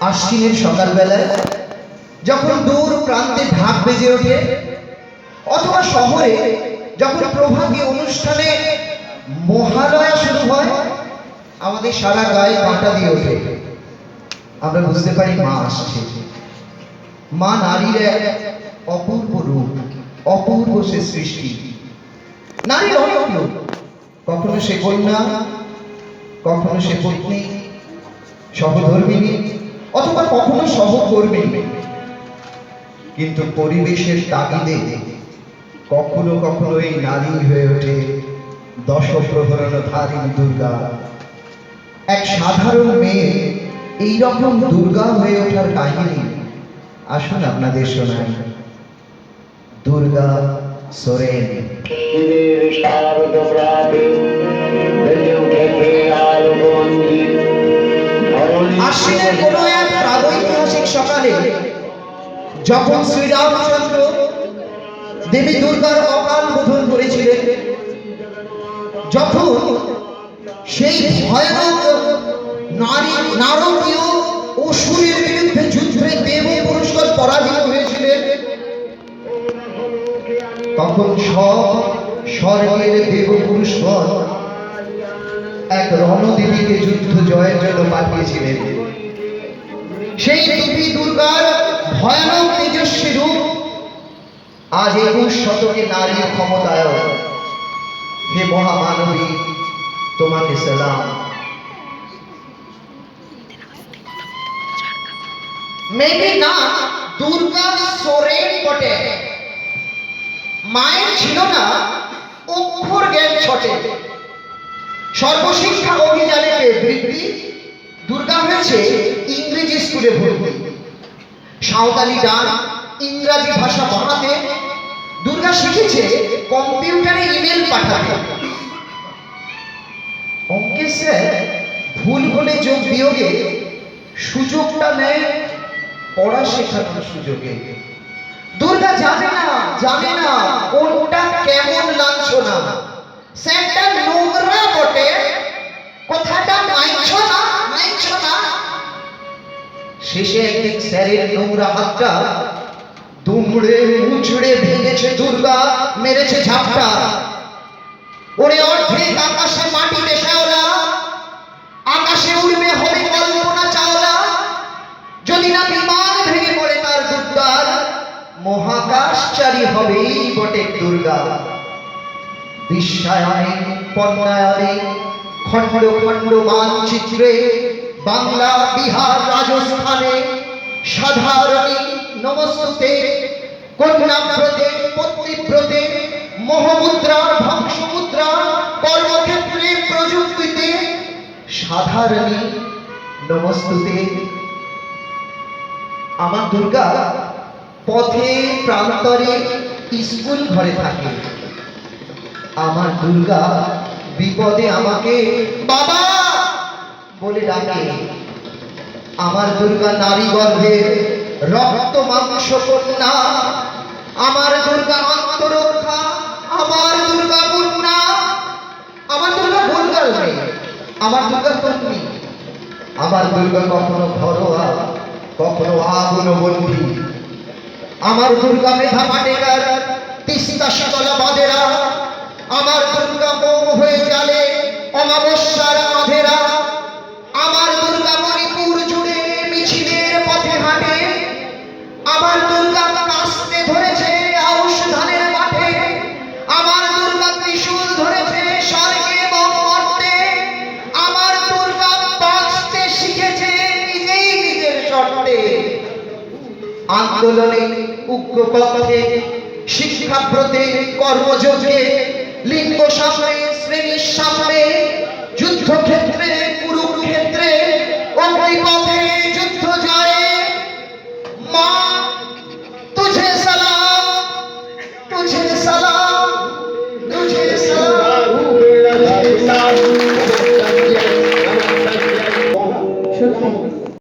আশ্বিনের সকালবেলায় যখন দূর প্রান্তে ঢাক বেজে ওঠে, অথবা শহরে যখন প্রভাতী অনুষ্ঠানে মহালয়া শুরু হয়, আমাদের সারা গায়ে কাঁটা দিয়ে ওঠে। আমরা বুঝতে পারি মা আসছে। মা নারীর এক অপূর্ব রূপ, অপূর্ব সে সৃষ্টি। নারীর অনেক রূপ, কখনো সে কন্যা, কখনো সে পত্নী, সহধর্মিণী, অথবা কখনো সহকর্মিণী। কিন্তু পরিবেশের তাগিদে কখনো কখনো এই নারী হয়ে ওঠে দশপ্রহরণধারিণী দুর্গা। এক সাধারণ মেয়ে এইরকম দুর্গা হয়ে ওঠার কাহিনী আসুন আপনাদের শোনাই। দুর্গা সোরেন। আশ্বিনের কোন এক প্রাগৈতিহাসিক সকালে যখন শ্রীরামচন্দ্র দেবী দুর্গার অকাল বোধন করেছিলেন, যখন সেই ভয়ানক নারকীয় অসুরের বিরুদ্ধে যুদ্ধে দেব পুরস্কার পরাজিত হয়েছিলেন, তখন সব স্বর্গের দেব পুরস্কার এক রণদেবীকে যুদ্ধ জয়ের জন্য পাঠিয়েছিলেন। সেই দেবী দুর্গার ভয়ানক তেজস্বী রূপ আজ 21 শতকে নারীর ক্ষমতায়ন। হে মহামানবী, তোমাকে সালাম। মেবি না দুর্গা সোরেন বটে, মায়ের ছিল না অক্ষর জ্ঞান ছটে। সর্বশিক্ষা অভিযানে বৃদ্ধি, দুর্গা হয়েছে ইংরেজি স্কুলে ভর্তি। সাঁওতালি গান, ইংরাজি ভাষা পড়াতে দুর্গা শিখেছে কম্পিউটারে ইমেল পাঠাতে। অঙ্কে স্যার ভুল হলে যোগ বিয়োগে সুযোগটা নেয় পড়া শেখানোর সুযোগে। দুর্গা জানে না কোনটা কেমন লাঞ্ছনা। স্যারটা নোংরা বটে, কথাটা মাইছো না। শেষে একদিন স্যারের নোংরা হাতটা দুমড়ে মুচড়ে ভেঙেছে দুর্গা, মেরেছে ঝাপটা। ওরে অর্ধেক আকাশে মাটিতে শ্যাওলা, আকাশে উড়বে হবে কল্পনা চাওলা। যদি না বিমান ভেঙে পড়ে তার দুর্গার, মহাকাশচারী হবেই বটে দুর্গা। বিশ্বায়নে পণ্যায়নে খণ্ড খণ্ড মানচিত্রে বাংলা, বিহার, রাজস্থানে সাধারণী নমস্তুতে, কন্যাব্রতে, পত্নীব্রতে, মোহমুদ্রা, ধ্বংসমুদ্রা, কর্মক্ষেত্রে, প্রযুক্তিতে সাধারণী নমস্তুতে। আমার দুর্গা পথে প্রান্তরে স্কুল ঘরে থাকে। আমার দুর্গা বিপদে আমাকে বাবা বলে ডাকে। আমার দুর্গা নারী গর্ভের রক্ত মাংস কন্যা। আমার দুর্গা আত্মরক্ষা, আমার দুর্গা কন্যা। আমার দুর্গা ভুলগাল নেই, আমার দুর্গা পত্নী। আমার দুর্গা কখনো ঘরোয়া, কখনো আগুন বন্দী। আমার দুর্গা মেধা পাটেকার, তিস্তা শীতলা বাঁধেরা। আমার দুর্গা মোম হয়ে জ্বালে অমাবস্যার আধেরা। আমার দুর্গা মণিপুর জুড়ে মিছিলের পথে হাঁটে। আমার দুর্গা কাস্তে ধরেছে আউশ ধানের মাঠে। আমার দুর্গা ত্রিশূল ধরেছে স্বর্গে এবং মর্তে। আমার দুর্গা বাঁচতে শিখেছে নিজেই নিজের শর্তে। আন্দোলনে, উগ্রপথে, শিক্ষাব্রতে, কর্মযোগে, লিঙ্গ সামনে, শ্রেণীর সামনে, যুদ্ধক্ষেত্রে